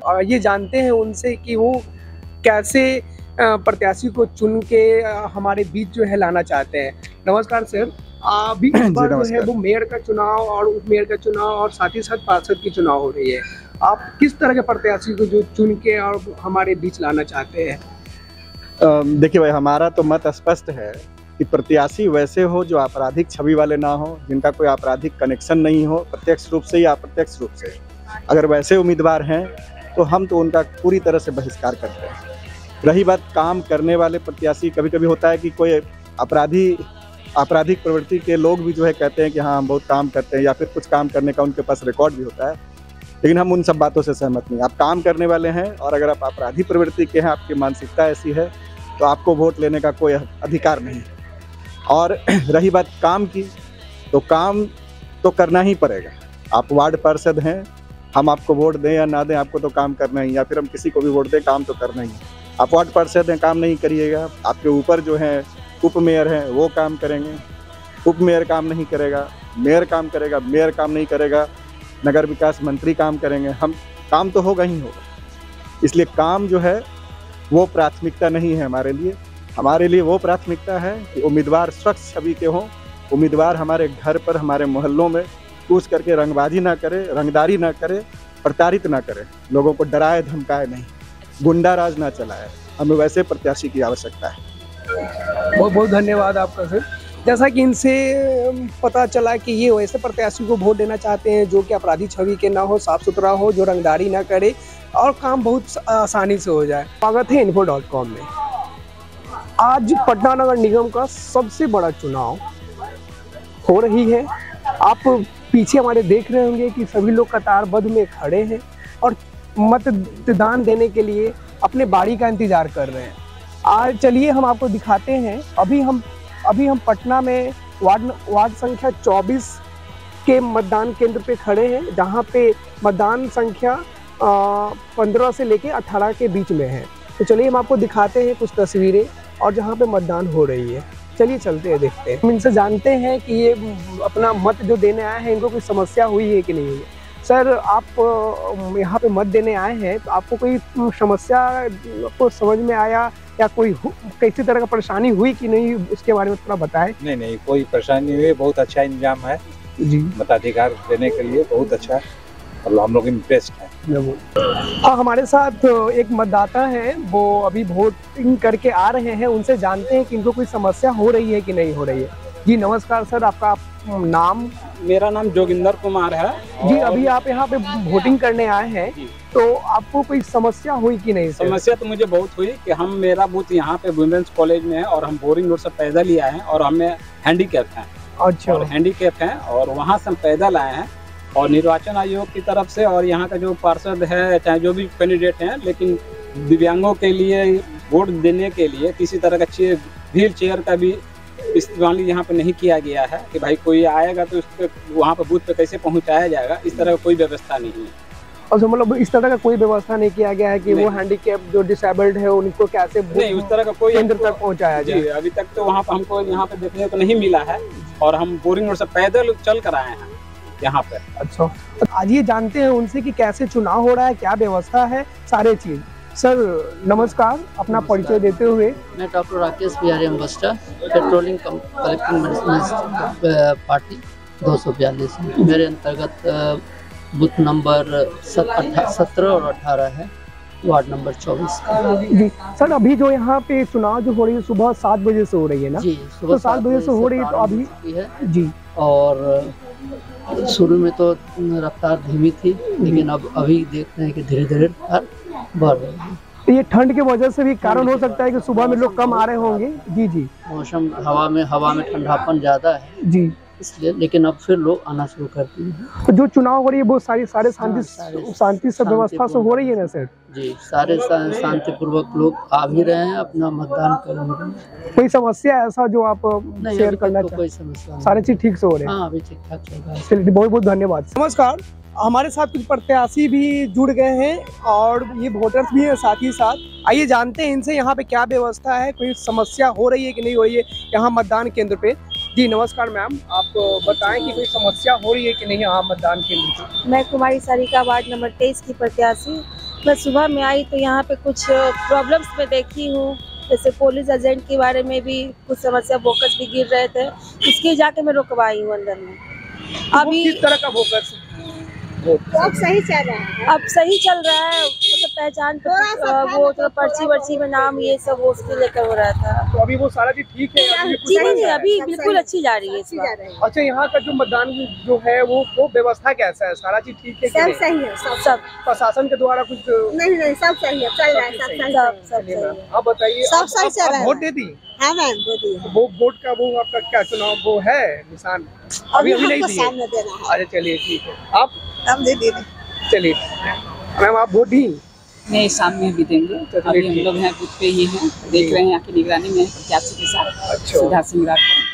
और ये जानते हैं उनसे कि वो कैसे प्रत्याशी को चुन के हमारे बीच जो है लाना चाहते हैं। नमस्कार सर, अभी इस बार जो है वो मेयर का चुनाव और उप मेयर का चुनाव और साथ ही साथ पार्षद की चुनाव हो रही है। आप किस तरह के प्रत्याशी को जो चुन के और हमारे बीच लाना चाहते हैं? देखिए भाई, हमारा तो मत स्पष्ट है कि प्रत्याशी वैसे हो जो आपराधिक छवि वाले ना हो, जिनका कोई आपराधिक कनेक्शन नहीं हो, प्रत्यक्ष रूप से या अप्रत्यक्ष रूप से। अगर वैसे उम्मीदवार हैं तो हम तो उनका पूरी तरह से बहिष्कार करते हैं। रही बात काम करने वाले प्रत्याशी, कभी कभी होता है कि कोई आपराधिक प्रवृत्ति के लोग भी जो है कहते हैं कि हाँ हम बहुत काम करते हैं, या फिर कुछ काम करने का उनके पास रिकॉर्ड भी होता है, लेकिन हम उन सब बातों से सहमत नहीं। आप काम करने वाले हैं और अगर आप आपराधिक प्रवृत्ति के हैं, आपकी मानसिकता ऐसी है, तो आपको वोट लेने का कोई अधिकार नहीं। और रही बात काम की, तो काम तो करना ही पड़ेगा। आप वार्ड पार्षद हैं, हम आपको वोट दें या ना दें, आपको तो काम करना ही, या फिर हम किसी को भी वोट दें, काम तो करना ही। आप वार्ड पार्षद हैं, काम नहीं करिएगा, आपके ऊपर जो है उप मेयर हैं वो काम करेंगे, उप मेयर काम नहीं करेगा, मेयर काम करेगा, मेयर काम नहीं करेगा, नगर विकास मंत्री काम करेंगे, हम काम तो होगा ही होगा। इसलिए काम जो है वो प्राथमिकता नहीं है हमारे लिए। हमारे लिए वो प्राथमिकता है कि उम्मीदवार स्वच्छ छवि के हों, उम्मीदवार हमारे घर पर, हमारे मोहल्लों में कूच करके रंगबाजी ना करे, रंगदारी ना करे, प्रताड़ित ना करे, लोगों को डराए धमकाए नहीं, गुंडा राज ना चलाए। हमें वैसे प्रत्याशी की आवश्यकता है। बहुत बहुत धन्यवाद आपका सर। जैसा कि इनसे पता चला कि ये वैसे प्रत्याशी को वोट देना चाहते हैं जो कि अपराधी छवि के ना हो, साफ सुथरा हो, जो रंगदारी ना करे और काम बहुत आसानी से हो जाए। स्वागत है info.com में। आज पटना नगर निगम का सबसे बड़ा चुनाव हो रही है। आप पीछे हमारे देख रहे होंगे कि सभी लोग कतारबद्ध में खड़े हैं और मतदान देने के लिए अपने बारी का इंतजार कर रहे हैं। आज चलिए हम आपको दिखाते हैं। अभी हम पटना में वार्ड संख्या 24 के मतदान केंद्र पे खड़े हैं, जहां पे मतदान संख्या 15 से लेके 18 के बीच में है। तो चलिए हम आपको दिखाते हैं कुछ तस्वीरें और जहां पे मतदान हो रही है। चलिए चलते हैं, देखते हैं। हम इनसे जानते हैं कि ये अपना मत जो देने आए हैं, इनको कोई समस्या हुई है कि नहीं हुई है। सर, आप यहाँ पे मत देने आए हैं, तो आपको कोई समस्या आपको समझ में आया या कोई किसी तरह का परेशानी हुई कि नहीं, उसके बारे में थोड़ा बताएं। नहीं, कोई परेशानी नहीं हुई। बहुत अच्छा इंतजाम है जी, मताधिकार देने के लिए, बहुत अच्छा है और हम लोग इम्प्रेस्ड हैं। हाँ, हमारे साथ एक मतदाता है, वो अभी वोटिंग करके आ रहे हैं। उनसे जानते हैं कि इनको कोई समस्या हो रही है कि नहीं हो रही है। जी नमस्कार सर, आपका नाम? मेरा नाम जोगिंदर कुमार है जी। अभी आप यहाँ पे वोटिंग करने आए हैं, तो आपको कोई समस्या हुई कि नहीं? समस्या तो मुझे बहुत हुई कि मेरा बूथ यहाँ पे वुमेन्स कॉलेज में है और हम बोरिंग रोड से पैदल ही आए हैं और हमें हैंडीकैप हैं। अच्छा। और हैंडीकैप हैं और वहाँ से हम पैदल आए हैं और निर्वाचन आयोग की तरफ से और यहाँ का जो पार्षद है, चाहे जो भी कैंडिडेट हैं, लेकिन दिव्यांगों के लिए वोट देने के लिए किसी तरह का व्हील चेयर का भी इस्तेमाल यहाँ पे नहीं किया गया है कि भाई कोई आएगा तो उसको वहाँ पे बूथ पे कैसे पहुँचाया जाएगा, इस तरह का कोई व्यवस्था नहीं है। अच्छा, मतलब इस तरह का कोई व्यवस्था नहीं किया गया है कि वो हैंडीकैप जो डिसेबल्ड है उनको कैसे नहीं, उस तरह का कोई केंद्र तक पहुँचाया जाए? अभी तक तो वहाँ पे हमको यहाँ पे देखने को नहीं मिला है और हम बोरिंग रोड से पैदल चल कर आए हैं यहाँ पे। अच्छा, आज ये जानते हैं उनसे कि कैसे चुनाव हो रहा है, क्या व्यवस्था है, सारे चीज। सर नमस्कार, अपना परिचय देते हुए। मैं डॉक्टर राकेश बिहारी अम्बस्टर, पेट्रोलिंग कलेक्टिंग मेडिसिन पार्टी 242। मेरे अंतर्गत बूथ नंबर 17 और 18 है, वार्ड नंबर 24 जी। सर, अभी जो यहाँ पे चुनाव जो हो रही है सुबह 7 बजे से हो रही है ना? जी, सुबह 7 बजे से हो रही है। तो अभी है जी, और शुरू में तो रफ्तार धीमी थी, लेकिन अब अभी देख रहे हैं कि धीरे धीरे रफ्तार बढ़ रही है। तो ये ठंड की वजह से भी कारण हो सकता है कि सुबह में लोग कम आ रहे होंगे। जी जी, मौसम हवा में ठंडापन ज़्यादा है जी, इसलिए। लेकिन अब फिर लोग आना शुरू कर दिए हैं। तो जो चुनाव हो रही है वो सारे शांति से व्यवस्था से हो रही है ना सर? जी, सारे शांतिपूर्वक लोग आ भी रहे हैं, अपना मतदान कर रहे हैं। कोई समस्या ऐसा जो आप शेयर करना चाहते? कोई समस्या, सारे चीज ठीक से हो रहे हैं? हाँ, अभी ठीक ठाक चल रहा है। चलिए, बहुत बहुत धन्यवाद। नमस्कार, हमारे साथ कुछ प्रत्याशी भी जुड़ गए हैं और ये वोटर्स भी हैं साथ ही साथ। आइए जानते हैं इनसे यहाँ पे क्या व्यवस्था है, कोई समस्या हो रही है कि नहीं हो रही है यहाँ मतदान केंद्र पे। जी नमस्कार मैम, आप बताएं कि कोई समस्या हो रही है कि नहीं यहाँ मतदान केंद्र पे? मैं कुमारी सारिका, वार्ड नंबर 23 की प्रत्याशी। मैं सुबह में आई तो यहाँ पे कुछ प्रॉब्लम्स मैं देखी हूँ, जैसे पुलिस एजेंट के बारे में भी कुछ समस्या, फोकस भी गिर रहे थे, इसके जाके मैं रुकवाई हूँ अंदर में। अभी किस तरह का फोकस? अब सही चल रहा है, अब सही चल रहा है, मतलब पहचान वो तो पर्ची वर्ची में नाम ये सब वो उसके लेकर हो रहा था। तो अभी वो सारा चीज ठीक है? जी नहीं, अभी बिल्कुल अच्छी जा रही है इस बार। अच्छा, यहाँ का जो मतदान जो है वो व्यवस्था कैसा है? सारा चीज ठीक है? सब सही है, सब प्रशासन के द्वारा कुछ नहीं सब सही है, चल रहा है, सब सही है। आप बताइए, सब सही चल रहा है। वोट दे दी? हाँ मैम, दे दी। वो वोट का वो आपका क्या चुनाव वो है निशान? अभी नहीं दिए? अरे चलिए ठीक है, आप दे दी। चलिए मैम, आप वोट दी? नहीं, शाम में भी देंगे। तो अभी हम लोग हैं बूथ पे ही हैं, देख रहे हैं यहाँ की निगरानी में प्रत्याशी के साथ अच्छा। सुधा सिंह राठौर।